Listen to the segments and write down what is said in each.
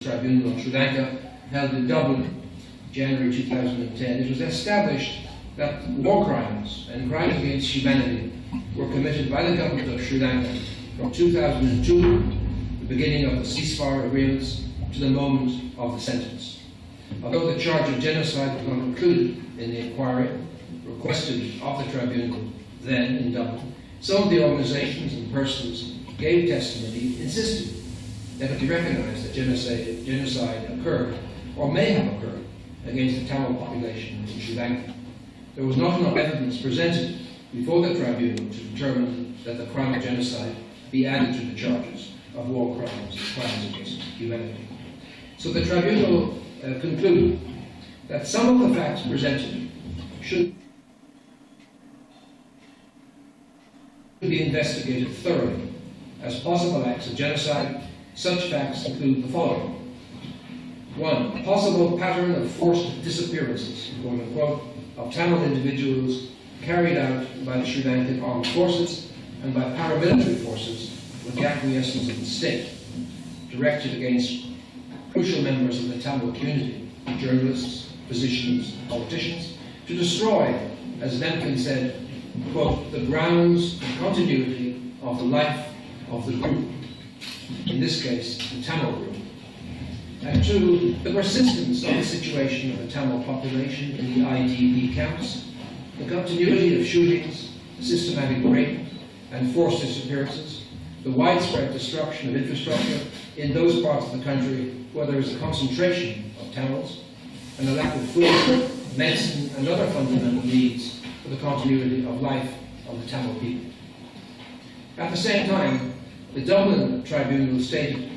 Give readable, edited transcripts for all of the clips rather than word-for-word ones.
Tribunal of Sri Lanka, held in Dublin, January 2010, it was established that war crimes and crimes against humanity were committed by the government of Sri Lanka from 2002, the beginning of the ceasefire agreements, to the moment of the sentence. Although the charge of genocide was not included in the inquiry requested of the tribunal then in Dublin, some of the organisations and persons gave testimony insisted that it be recognised that genocide occurred or may have occurred against the Tamil population in Sri Lanka. There was not enough evidence presented before the tribunal to determine that the crime of genocide be added to the charges of war crimes and crimes against humanity. So the tribunal concluded that some of the facts presented should be investigated thoroughly as possible acts of genocide. Such facts include the following. 1. A possible pattern of forced disappearances, quote unquote, of Tamil individuals carried out by the Sri Lankan armed forces and by paramilitary forces with the acquiescence of the state, directed against crucial members of the Tamil community, journalists, physicians, politicians, to destroy, as Lemkin said, quote, the grounds and continuity of the life of the group, in this case, the Tamil group. And 2, the persistence of the situation of the Tamil population in the IDP camps, the continuity of shootings, systematic rape and forced disappearances, the widespread destruction of infrastructure in those parts of the country where there is a concentration of Tamils, and the lack of food, medicine and other fundamental needs for the continuity of life of the Tamil people. At the same time, the Dublin Tribunal stated,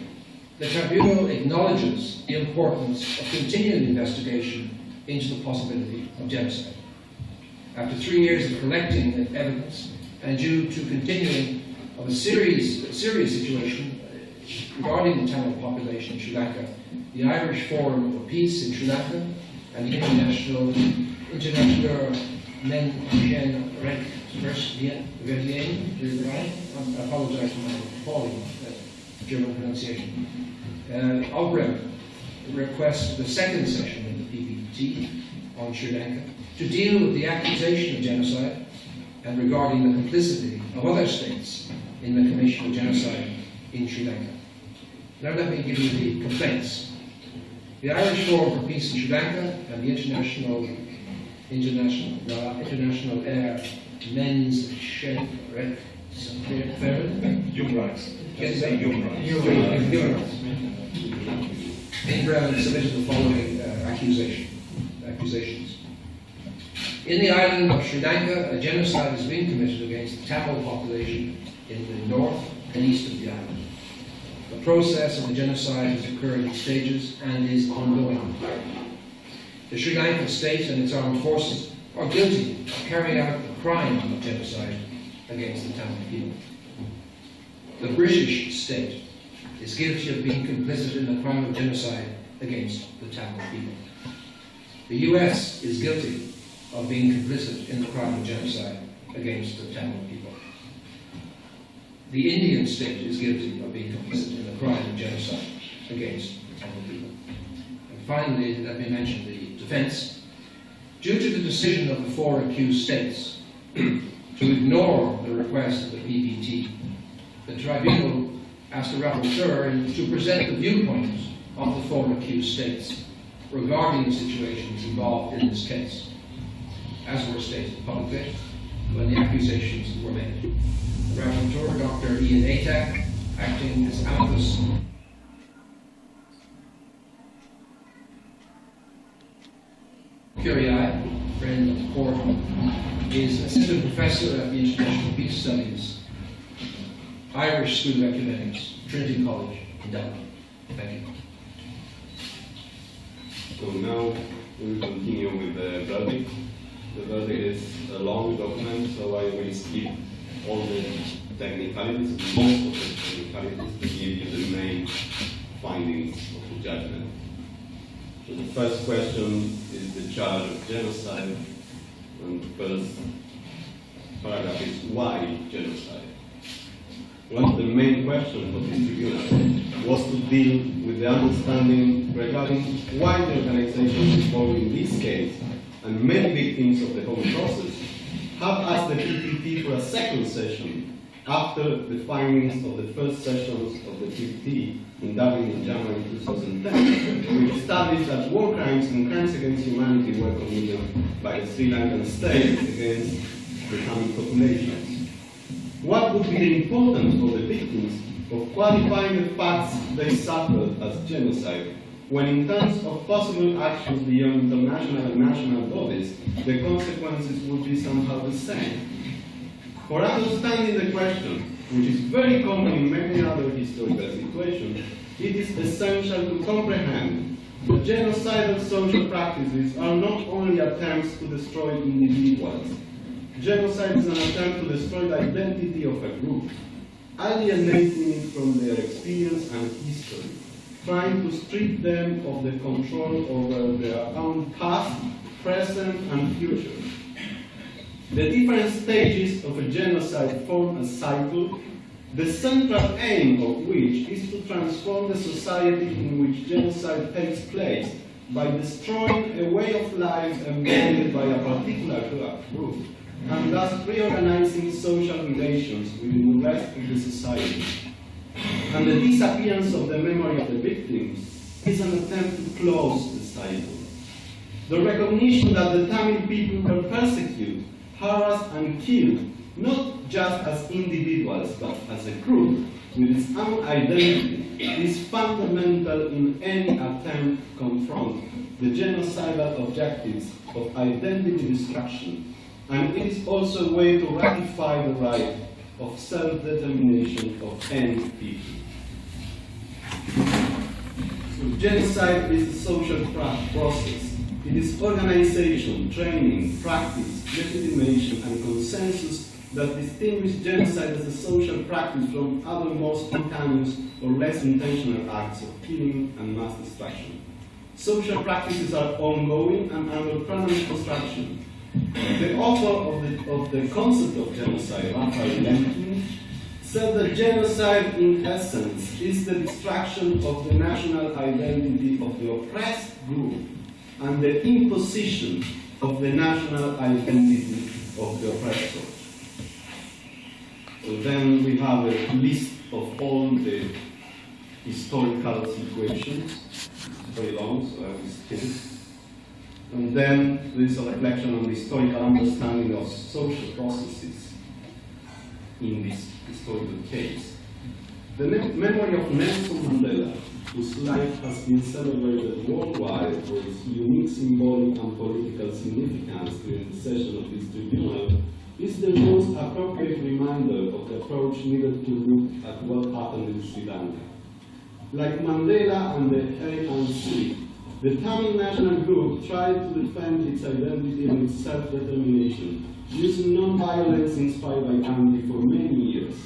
the Tribunal acknowledges the importance of continuing investigation into the possibility of genocide. After 3 years of collecting evidence, and due to continuing of a serious situation regarding the Tamil population in Sri Lanka, the Irish Forum for Peace in Sri Lanka and the International Men I apologize for my appalling German pronunciation. Of Bremen request the second session of the PPT on Sri Lanka to deal with the accusation of genocide and regarding the complicity of other states in the commission of genocide in Sri Lanka. Now let me give you the complaints. The Irish Forum for Peace in Sri Lanka and the International Air Men's Shed Rec Human rights. Human rights. In Bremen submitted the following accusations. In the island of Sri Lanka, a genocide has been committed against the Tamil population in the north and east of the island. The process of the genocide has occurred in stages and is ongoing. The Sri Lankan state and its armed forces are guilty of carrying out the crime of genocide against the Tamil people. The British state is guilty of being complicit in the crime of genocide against the Tamil people. The US is guilty of being complicit in the crime of genocide against the Tamil people. The Indian state is guilty of being complicit in the crime of genocide against the Tamil people. And finally, let me mention the defense. Due to the decision of the 4 accused states to ignore the request of the PPT, the tribunal asked the rapporteur to present the viewpoints of the 4 accused states regarding the situations involved in this case, as were stated publicly when the accusations were made. The rapporteur, Dr. Ian Atack, acting as amicus curiae, friend of the court, is assistant professor at the International Peace Studies, Irish School of Ecumenics, Trinity College in Dublin. Thank you. So now we will continue with the verdict. The verdict is a long document, so I will skip all the technicalities, most of the technicalities, to give you the main findings of the judgment. So the first question is the charge of genocide, and the first paragraph is why genocide. one of the main questions of this tribunal was to deal with the understanding regarding why the organizations involved in this case and many victims of the whole process have asked the PPT for a second session after the findings of the first sessions of the PPT in Dublin in January 2010, which established that war crimes and crimes against humanity were committed by the Sri Lankan state against the Tamil populations. What would be the importance for the victims of qualifying the facts they suffered as genocide, when in terms of possible actions beyond international and national bodies, the consequences would be somehow the same? For understanding the question, which is very common in many other historical situations, it is essential to comprehend that genocidal social practices are not only attempts to destroy individuals. Genocide is an attempt to destroy the identity of a group, alienating it from their experience and history, trying to strip them of the control over their own past, present, and future. The different stages of a genocide form a cycle, the central aim of which is to transform the society in which genocide takes place by destroying a way of life embodied by a particular group, and thus reorganizing social relations within the rest of the society. And the disappearance of the memory of the victims is an attempt to close the cycle. The recognition that the Tamil people were persecuted, harassed, and killed, not just as individuals, but as a group with its own identity, is fundamental in any attempt to confront the genocidal objectives of identity destruction. And it is also a way to ratify the right of self-determination of any people. So genocide is a social process. It is organization, training, practice, legitimation, and consensus that distinguish genocide as a social practice from other more spontaneous or less intentional acts of killing and mass destruction. Social practices are ongoing and under permanent construction. The author of the concept of genocide, Raphael Lemkin, said that genocide in essence is the destruction of the national identity of the oppressed group and the imposition of the national identity of the oppressor. So then we have a list of all the historical situations. It's very long, so I will skip. And then there is a reflection on the historical understanding of social processes in this historical case. The memory of Nelson Mandela, whose life has been celebrated worldwide for its unique symbolic and political significance during the session of this tribunal, is the most appropriate reminder of the approach needed to look at what happened in Sri Lanka. Like Mandela and the ANC, the Tamil national group tried to defend its identity and its self-determination, using non-violence inspired by Gandhi for many years.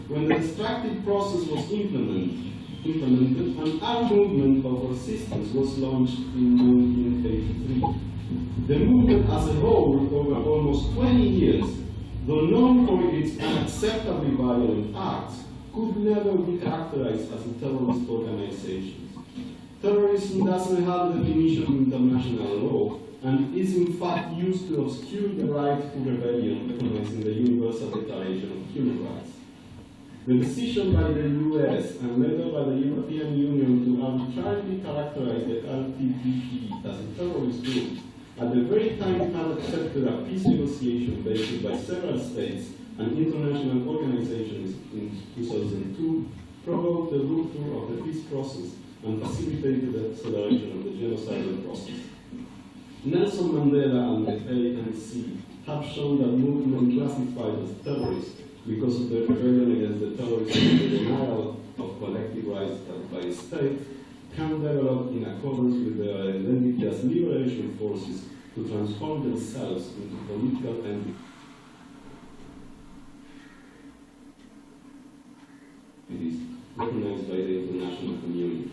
When the destructive process was implemented, an armed movement of resistance was launched in 1983. The movement as a whole, over almost 20 years, though known for its unacceptably violent acts, could never be characterized as a terrorist organization. Terrorism doesn't have a definition in international law, and is in fact used to obscure the right to rebellion recognized in the Universal Declaration of Human Rights. The decision by the US and later by the European Union to arbitrarily characterize the LTTE as a terrorist group, at the very time it had accepted a peace negotiation based by several states and international organizations in 2002, provoked the rupture of the peace process and facilitated the acceleration of the genocidal process. Nelson Mandela and the ANC have shown that movement classified as terrorist because of the rebellion against the terrorism and the denial of collective rights by the state can develop in accordance with their identity as liberation forces to transform themselves into political entities recognized by the international community.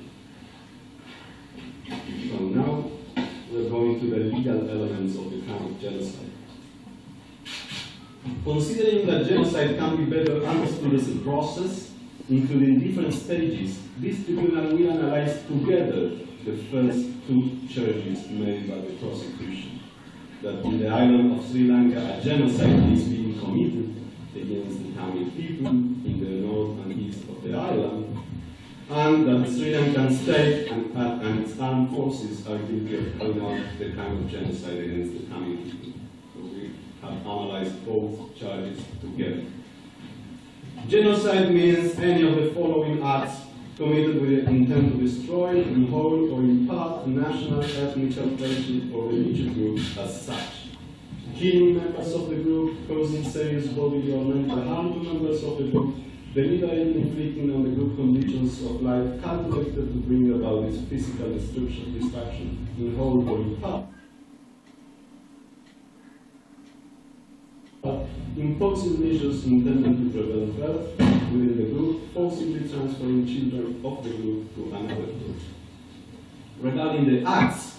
So now we're going to the legal elements of the crime of genocide. Considering that genocide can be better understood as a process, including different stages, this tribunal will analyze together the first two charges made by the prosecution. That in the island of Sri Lanka, a genocide is being committed against the Tamil people in the north and east of the island, and that the Sri Lankan state and its armed forces are guilty of carrying out the kind of genocide against the Tamil people. So we have analyzed both charges together. Genocide means any of the following acts committed with the intent to destroy, in whole or in part, a national, ethnic, racial, or religious group as such. Killing members of the group, causing serious bodily or mental harm to members of the group, deliberately inflicting on the group conditions of life calculated to bring about its physical destruction, in whole or in part. Imposing measures intended to prevent birth within the group, forcibly transferring children of the group to another group. Regarding the acts,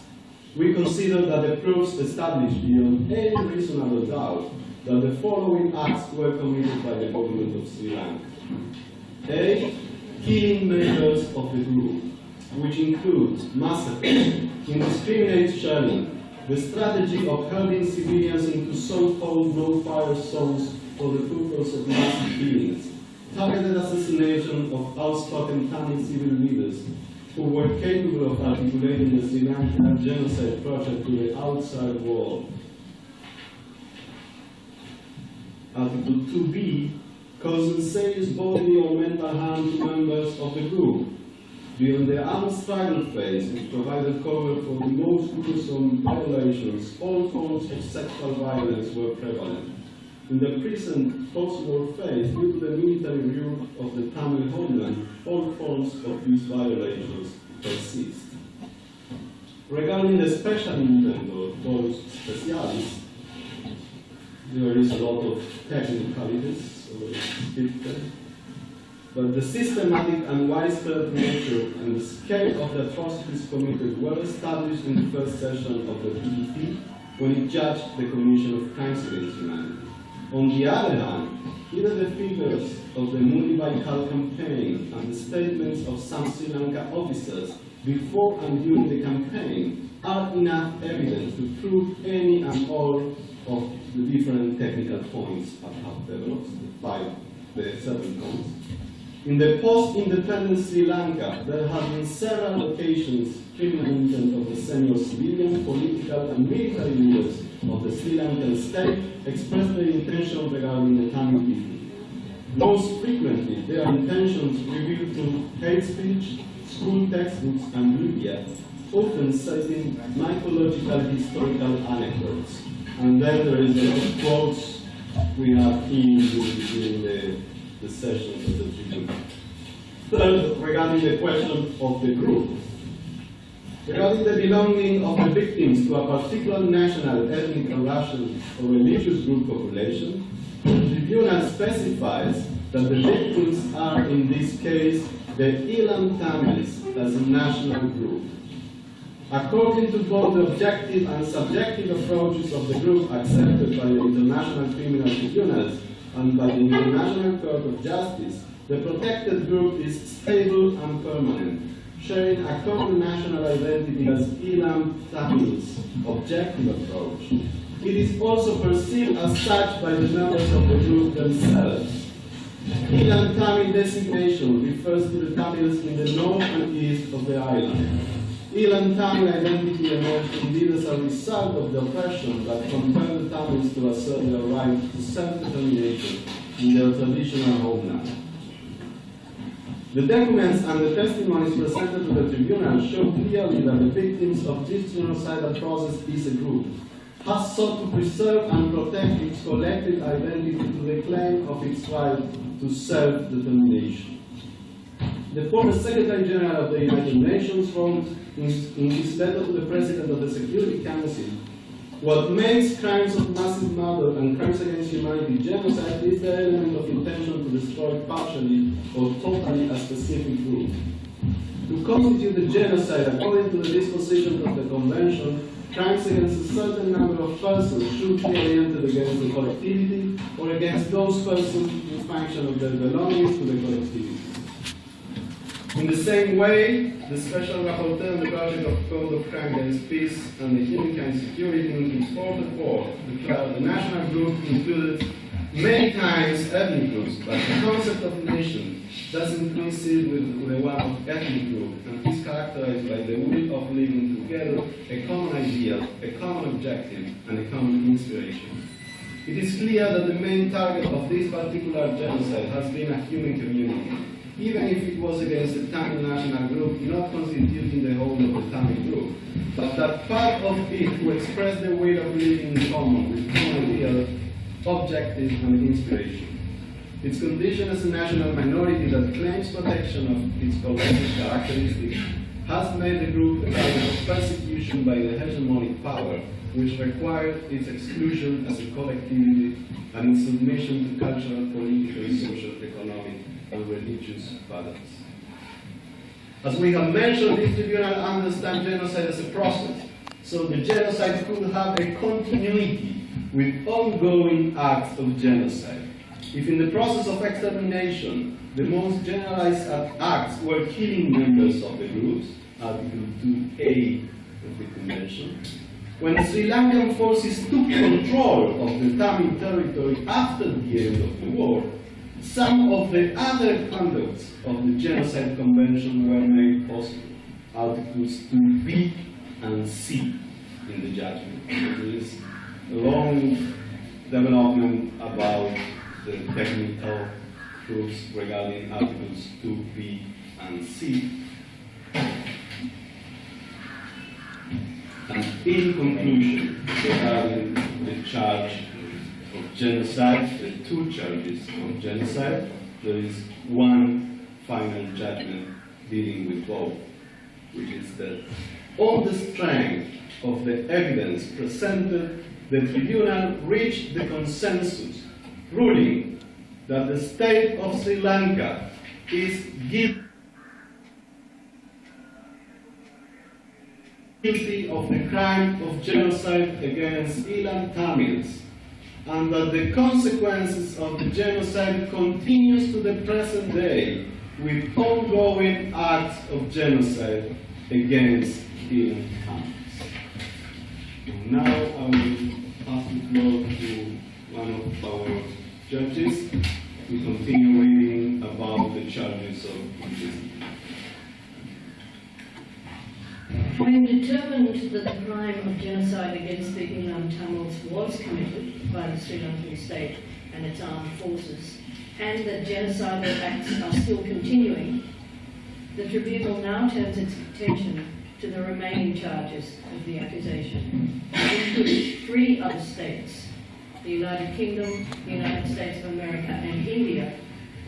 we consider that the proofs establish beyond any reasonable doubt that the following acts were committed by the government of Sri Lanka. A. Killing members of the group, which includes massacre, indiscriminate shelling, the strategy of herding civilians into so-called no-fire zones for the purpose of mass killings, targeted assassination of outspoken Tamil civil leaders who were capable of articulating the Sri Lankan genocide project to the outside world. Article 2b, causing serious bodily or mental harm to members of the group. Beyond the armed struggle phase, which provided cover for the most gruesome violations, all forms of sexual violence were prevalent. In the present post-war phase, due to the military rule of the Tamil homeland, all forms of these violations persist. Regarding the special intent or force specialis, there is a lot of technicalities, so we'll skip them. But the systematic and widespread nature and the scale of the atrocities committed were established in the first session of the PDP when it judged the Commission of Crimes Against Humanity. On the other hand, either the figures of the Muni-Baikal campaign and the statements of some Sri Lanka officers before and during the campaign are enough evidence to prove any and all of the different technical points I have developed by the 7 points. In the post-independent Sri Lanka, there have been several occasions criminal intent of the senior civilian, political, and military leaders of the Sri Lankan state expressed their intentions regarding the Tamil people. Most frequently, their intentions revealed through hate speech, school textbooks, and media, often citing mythological historical anecdotes. And then there is a lot of quotes we have during the sessions of the tribunal. Third, regarding the question of the group. Regarding the belonging of the victims to a particular national, ethnic, racial, or religious group population, the tribunal specifies that the victims are, in this case, the Ilam Tamils as a national group. According to both the objective and subjective approaches of the group accepted by the international criminal tribunals and by the International Court of Justice, the protected group is stable and permanent, sharing a common national identity as Ilam Tamils, objective approach. It is also perceived as such by the members of the group themselves. Ilam Tamil designation refers to the Tamils in the north and east of the island. Ilam Tamil identity emerged indeed as a result of the oppression that compelled the Tamils to assert their right to self-determination in their traditional homeland. The documents and the testimonies presented to the tribunal show clearly that the victims of this genocidal process is a group, has sought to preserve and protect its collective identity to the claim of its right to self-determination. The former Secretary General of the United Nations wrote in his letter to the President of the Security Council, "What makes crimes of massive murder and crimes against humanity genocide is the element of intention to destroy partially or totally a specific group. To constitute a genocide according to the dispositions of the Convention, crimes against a certain number of persons should be oriented against the collectivity or against those persons in function of their belongings to the collectivity. In the same way, the Special Rapporteur on the Project of Code of Crime Against Peace and the Human Kind Security in its fourth report declared the national group included many times ethnic groups, but the concept of nation doesn't coincide with the one of ethnic group and is characterized by the will of living together a common ideal, a common objective, and a common inspiration. It is clear that the main target of this particular genocide has been a human community, even if it was against the Tamil national group not constituting the whole of the Tamil group, but that part of it who expressed the will of living in common with common ideal, objective, and inspiration. Its condition as a national minority that claims protection of its collective characteristics has made the group a target of persecution by the hegemonic power, which required its exclusion as a collectivity and its submission to cultural, political, social, economic, and religious patterns. As we have mentioned, this tribunal understands genocide as a process, so the genocide could have a continuity with ongoing acts of genocide. If in the process of extermination, the most generalized acts were killing members of the groups, Article 2A of the Convention, when the Sri Lankan forces took control of the Tamil territory after the end of the war, some of the other conducts of the Genocide Convention were made possible. Articles 2B and C in the judgment. There is a long development about the technical proofs regarding Articles 2B and C. And in conclusion, regarding the charge of genocide, the two charges of genocide, there is one final judgment dealing with both, which is that on the strength of the evidence presented, the tribunal reached the consensus, ruling that the state of Sri Lanka is guilty of the crime of genocide against Ilan Tamils, and that the consequences of the genocide continues to the present day with ongoing acts of genocide against Ilan Tamils. And now I will pass the floor to one of our judges to continue reading about the charges of complicity. When determined that the crime of genocide against the Ilan Tamils was committed by the Sri Lankan state and its armed forces, and that genocidal acts are still continuing, the tribunal now turns its attention to the remaining charges of the accusation, in which 3 other states, the United Kingdom, the United States of America, and India,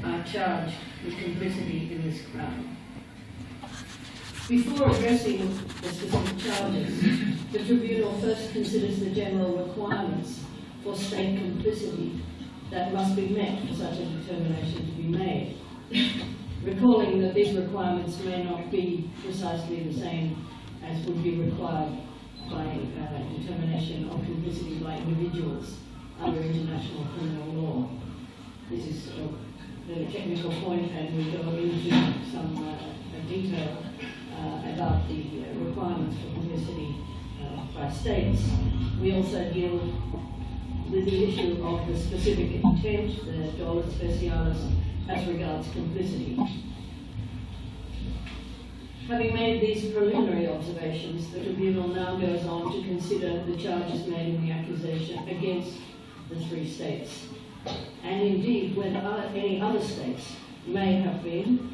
are charged with complicity in this crime. Before addressing the specific charges, the tribunal first considers the general requirements for state complicity that must be met for such a determination to be made, recalling that these requirements may not be precisely the same as would be required by determination of complicity by individuals under international criminal law. This is a very technical point, and we go into some detail about the requirements for complicity by states. We also deal with the issue of the specific intent, the dolus specialis, as regards complicity. Having made these preliminary observations, the tribunal now goes on to consider the charges made in the accusation against the 3 states, and indeed whether any other states may have been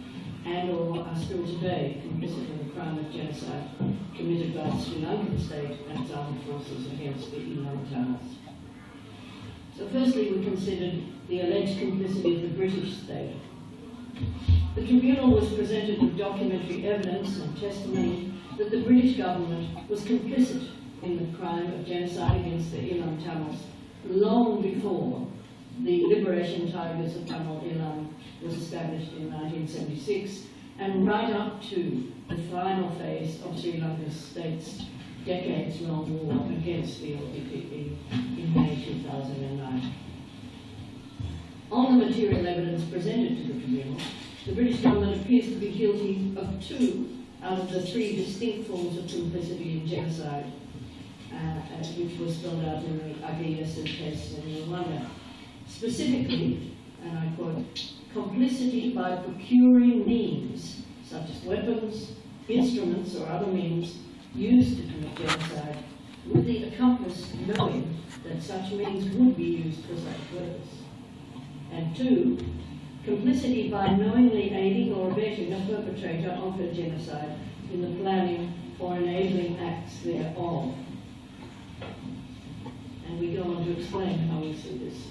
and or are still today complicit in the crime of genocide committed by the Sri Lankan state and its armed forces against the Ilan Tamils. So firstly, we considered the alleged complicity of the British state. The tribunal was presented with documentary evidence and testimony that the British government was complicit in the crime of genocide against the Ilan Tamils long before the Liberation Tigers of Tamil Ilan was established in 1976, and right up to the final phase of Sri Lanka's state's decades-long war against the LTTE in May 2009. On the material evidence presented to the tribunal, the British government appears to be guilty of 2 out of the 3 distinct forms of complicity in genocide, which was spelled out in the Agiyes's case in Rwanda. Specifically, and I quote, complicity by procuring means, such as weapons, instruments, or other means used to commit genocide, with the accomplice knowing that such means would be used for such purpose. And 2, complicity by knowingly aiding or abetting a perpetrator of a genocide in the planning or enabling acts thereof. And we go on to explain how we see this.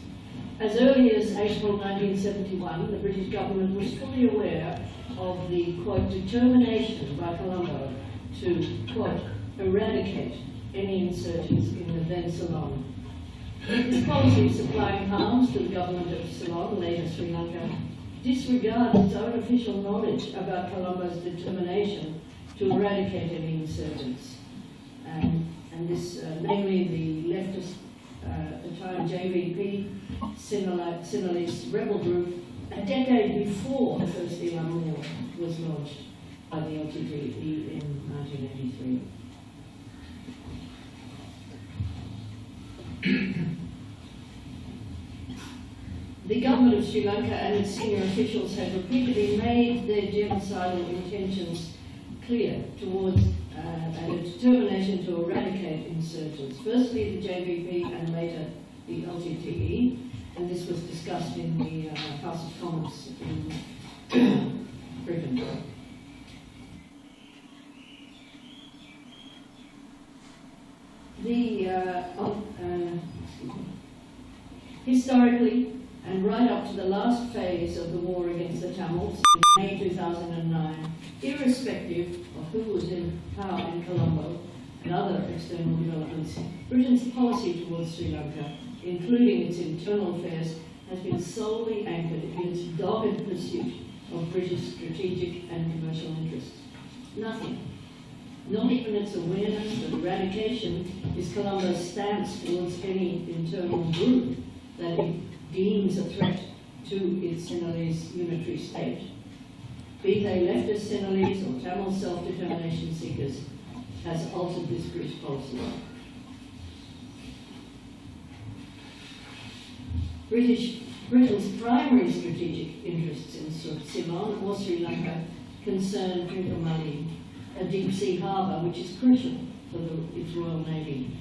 As early as April 1971, the British government was fully aware of the, quote, determination by Colombo to, quote, eradicate any insurgents in the then Ceylon. This policy of supplying arms to the government of Ceylon, later Sri Lanka, disregards its own official knowledge about Colombo's determination to eradicate any insurgents. And this, namely the leftist, at the time JVP, Sinhalese rebel group, a decade before the First Ceylon War was launched by the LTTE in 1983. The government of Sri Lanka and its senior officials have repeatedly made their genocidal intentions clear towards a determination to eradicate insurgents. Firstly, the JVP and later the LTTE, and this was discussed in the House of Commons in Britain. Historically, and right up to the last phase of the war against the Tamils in May 2009, irrespective of who was in power in Colombo and other external developments, Britain's policy towards Sri Lanka, including its internal affairs, has been solely anchored in its dogged pursuit of British strategic and commercial interests. Nothing, not even its awareness that eradication is Colombo's stance towards any internal group that it deems a threat to its Sinhalese unitary state. Be they leftist Sinhalese or Tamil self-determination seekers, has altered this British policy. Britain's primary strategic interests in Ceylon or Sri Lanka concern Trincomalee, a deep sea harbour which is crucial for its Royal Navy.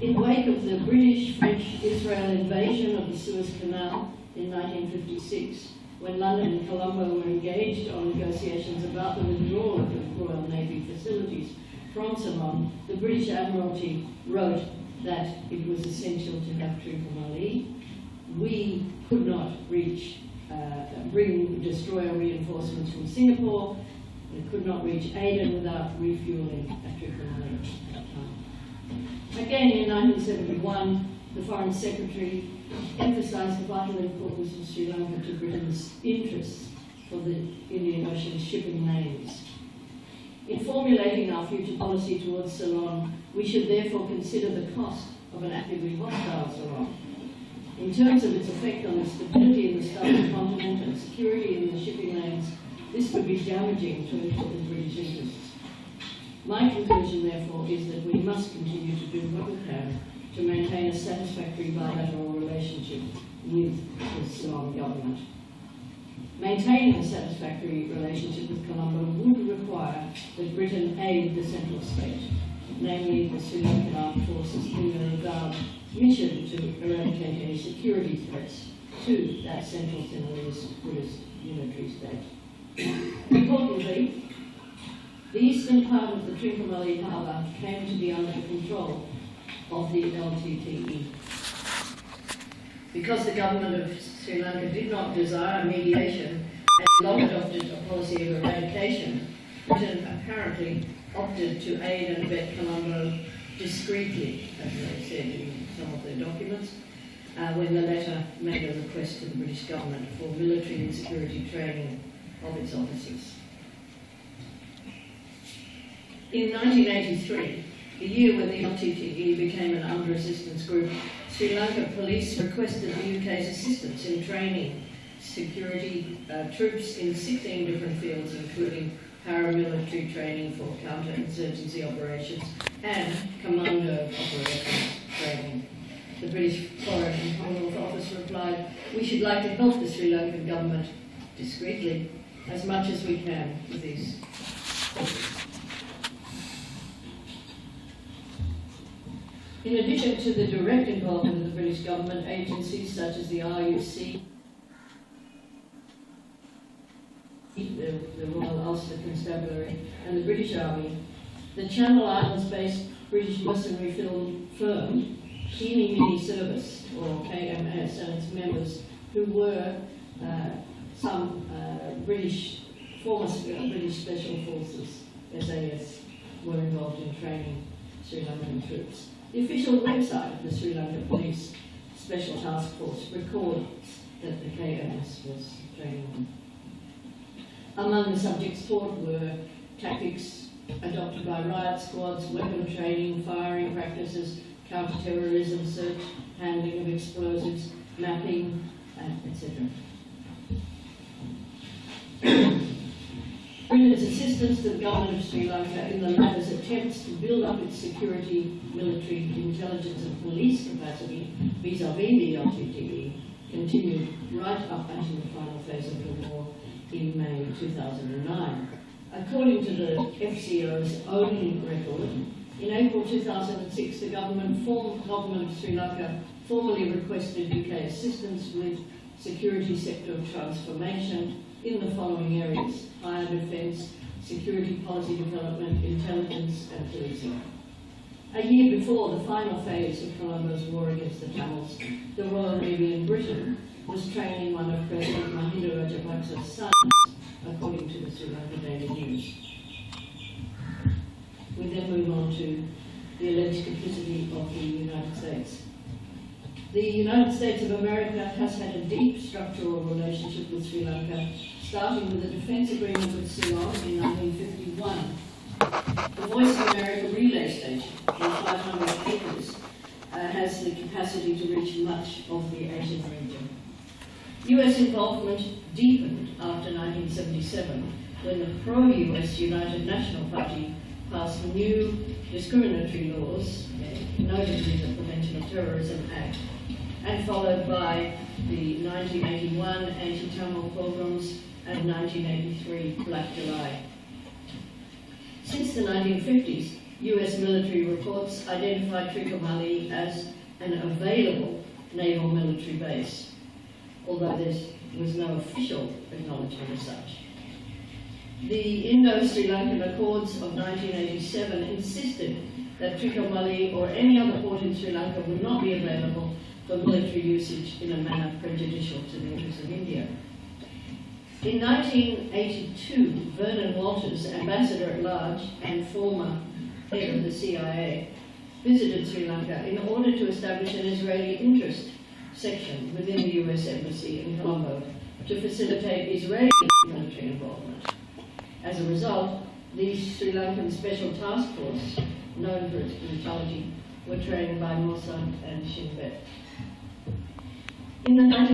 In wake of the British-French-Israel invasion of the Suez Canal in 1956, when London and Colombo were engaged on negotiations about the withdrawal of the Royal Navy facilities from Ceylon, the British Admiralty wrote that it was essential to have Trincomalee. We could not bring destroyer reinforcements from Singapore. We could not reach Aden without refueling at Trincomalee at that time. Again, in 1971, the Foreign Secretary emphasised the vital importance of Sri Lanka to Britain's interests for the Indian Ocean shipping lanes. In formulating our future policy towards Ceylon, we should therefore consider the cost of an actively hostile Ceylon. In terms of its effect on the stability in the southern continent and security in the shipping lanes, this would be damaging to important British interests. My conclusion, therefore, is that we must continue to do what we can to maintain a satisfactory bilateral relationship with the Ceylon government. Maintaining a satisfactory relationship with Colombo would require that Britain aid the central state, namely the Sri Lankan Armed Forces, in their regard mission to eradicate any security threats to that central Sinhalese Buddhist unitary state. Importantly, the eastern part of the Trincomalee harbour came to be under the control of the LTTE. Because the government of Sri Lanka did not desire mediation and long adopted a policy of eradication, Britain apparently opted to aid and abet Colombo discreetly, as they said in some of their documents, when the latter made a request to the British government for military and security training of its officers. In 1983, the year when the LTTE became an under assistance group, Sri Lanka police requested the UK's assistance in training security troops in 16 different fields, including paramilitary training for counter-insurgency operations and commando operations training. The British Foreign and Commonwealth Office replied, "We should like to help the Sri Lankan government discreetly as much as we can with these." In addition to the direct involvement of the British government, agencies such as the RUC, the Royal Ulster Constabulary, and the British Army, the Channel Islands-based British mercenary firm Keeny Mini Service, or KMS, and its members, who were some former British Special Forces, SAS, were involved in training Sri Lankan troops. The official website of the Sri Lanka Police Special Task Force records that the KMS was training them. Among the subjects taught were tactics adopted by riot squads, weapon training, firing practices, counter-terrorism, search, handling of explosives, mapping, etc. Britain's assistance to the government of Sri Lanka in the latter's attempts to build up its security, military, intelligence and police capacity vis-à-vis the LTTE continued right up until the final phase of the war in May 2009. According to the FCO's own record, in April 2006, the government of Sri Lanka formally requested UK assistance with security sector transformation in the following areas: higher defence, security policy development, intelligence and policing. A year before the final phase of Colombo's war against the Tamils, the Royal Navy in Britain was training one of President Mahinda Rajapaksa's sons, according to the Sri Lanka Daily News. We then move on to the alleged complicity of the United States. The United States of America has had a deep structural relationship with Sri Lanka, starting with a defence agreement with Ceylon in 1951. The Voice of America relay station, with 500 acres, has the capacity to reach much of the Asian region. US involvement deepened after 1977, when the pro-US United National Party passed new discriminatory laws, notably the Prevention of Terrorism Act, and followed by the 1981 anti-Tamil pogroms and 1983 Black July. Since the 1950s, US military reports identified Tricomali as an available naval military base, although there was no official acknowledgement as such. The Indo-Sri Lankan Accords of 1987 insisted that Tricomali or any other port in Sri Lanka would not be available for military usage in a manner prejudicial to the interests of India. In 1982, Vernon Walters, Ambassador at Large and former head of the CIA, visited Sri Lanka in order to establish an Israeli interest section within the US Embassy in Colombo to facilitate Israeli military involvement. As a result, the Sri Lankan Special Task Force, known for its brutality, were trained by Mossad and Shin Bet. In the